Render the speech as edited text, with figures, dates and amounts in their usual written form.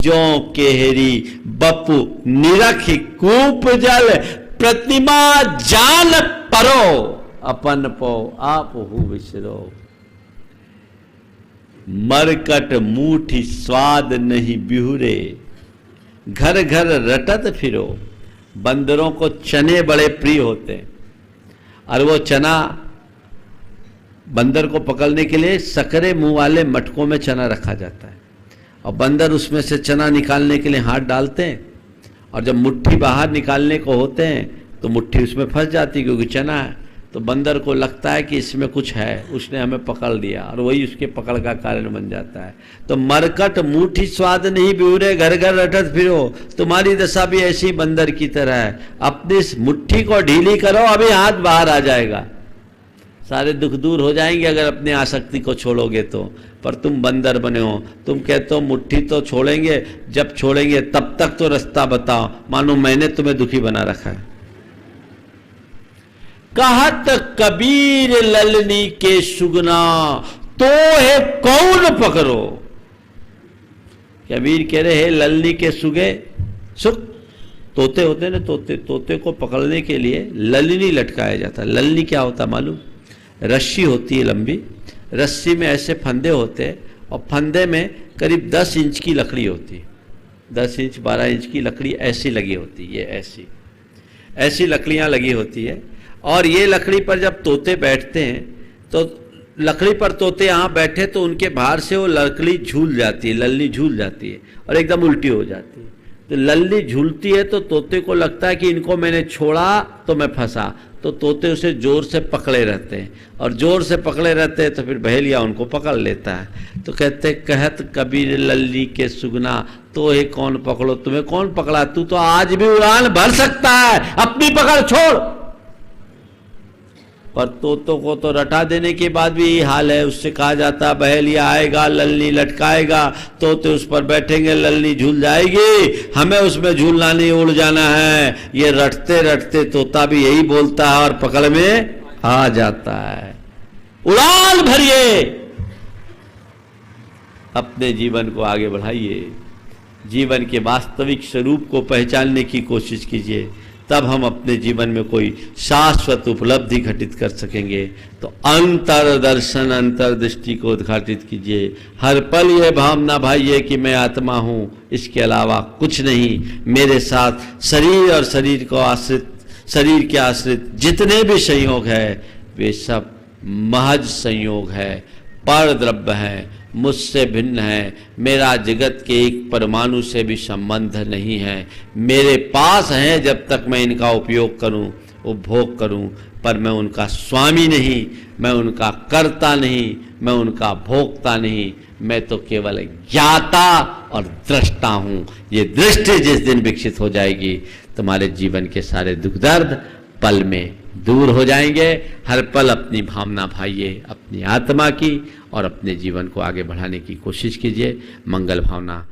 जो केहरी बपु निरखि कूप जल, प्रतिमा जान परो, अपन पो आप हु विसरो। मरकट मूठी स्वाद नहीं बिहुरे, घर घर रटत फिरो। बंदरों को चने बड़े प्रिय होते हैं और वो चना बंदर को पकड़ने के लिए सकरे मुंह वाले मटकों में चना रखा जाता है और बंदर उसमें से चना निकालने के लिए हाथ डालते हैं और जब मुट्ठी बाहर निकालने को होते हैं तो मुट्ठी उसमें फंस जाती है क्योंकि चना है। तो बंदर को लगता है कि इसमें कुछ है, उसने हमें पकड़ लिया और वही उसके पकड़ का कारण बन जाता है। तो मरकट मूठी स्वाद नहीं बिहुरे, घर घर रटत फिरो। तुम्हारी दशा भी ऐसी बंदर की तरह है। अपनी इस मुट्ठी को ढीली करो, अभी हाथ बाहर आ जाएगा। सारे दुख दूर हो जाएंगे अगर अपनी आसक्ति को छोड़ोगे तो। पर तुम बंदर बने हो, तुम कहते हो मुट्ठी तो छोड़ेंगे, जब छोड़ेंगे तब तक तो रास्ता बताओ, मानो मैंने तुम्हें दुखी बना रखा है। कहत कबीर ललनी के सुगना, तो है कौन पकड़ो। कबीर कह रहे हैं ललनी के सुगे, सुख तोते होते ना, तोते को पकड़ने के लिए ललनी लटकाया जाता है। ललनी क्या होता मालूम? रस्सी होती है लंबी, रस्सी में ऐसे फंदे होते हैं और फंदे में करीब 10 इंच की लकड़ी होती है। 10 इंच 12 इंच की लकड़ी ऐसी लगी होती है, ये ऐसी लकड़ियां लगी होती है। और ये लकड़ी पर जब तोते बैठते हैं तो लकड़ी पर तोते यहाँ बैठे तो उनके भार से वो लकड़ी झूल जाती है, ललनी झूल जाती है और एकदम उल्टी हो जाती है। तो ललनी झूलती है तो तोते को लगता है कि इनको मैंने छोड़ा तो मैं फंसा, तो तोते उसे जोर से पकड़े रहते हैं और जोर से पकड़े रहते हैं तो फिर बहेलिया उनको पकड़ लेता है। तो कहते कहत कबीर लल्ली के सुगना, तो हे कौन पकड़ो, तुम्हें कौन पकड़ा? तू तो आज भी उड़ान भर सकता है, अपनी पकड़ छोड़। पर तोतों को तो रटा देने के बाद भी यही हाल है। उससे कहा जाता बहेलिया आएगा, ललनी लटकाएगा, तोते उस पर बैठेंगे, ललनी झूल जाएगी, हमें उसमें झूलना नहीं, उड़ जाना है। ये रटते रटते तोता भी यही बोलता है और पकड़ में आ जाता है। उड़ान भरिए, अपने जीवन को आगे बढ़ाइए, जीवन के वास्तविक स्वरूप को पहचानने की कोशिश कीजिए, तब हम अपने जीवन में कोई शाश्वत उपलब्धि घटित कर सकेंगे। तो अंतर दर्शन, अंतर्दृष्टि को उद्घाटित कीजिए। हर पल ये भावना भाइये कि मैं आत्मा हूँ, इसके अलावा कुछ नहीं। मेरे साथ शरीर और शरीर को आश्रित, शरीर के आश्रित जितने भी संयोग है वे सब महज संयोग है, पर द्रव्य है, मुझसे भिन्न है। मेरा जगत के एक परमाणु से भी संबंध नहीं है। मेरे पास है जब तक मैं इनका उपयोग करूं, उपभोग करूं, पर मैं उनका स्वामी नहीं, मैं उनका कर्ता नहीं, मैं उनका भोक्ता नहीं। मैं तो केवल ज्ञाता और दृष्टा हूं। ये दृष्टि जिस दिन विकसित हो जाएगी, तुम्हारे जीवन के सारे दुख दर्द पल में दूर हो जाएंगे। हर पल अपनी भावना भाइये, अपनी आत्मा की, और अपने जीवन को आगे बढ़ाने की कोशिश कीजिए। मंगल भावना।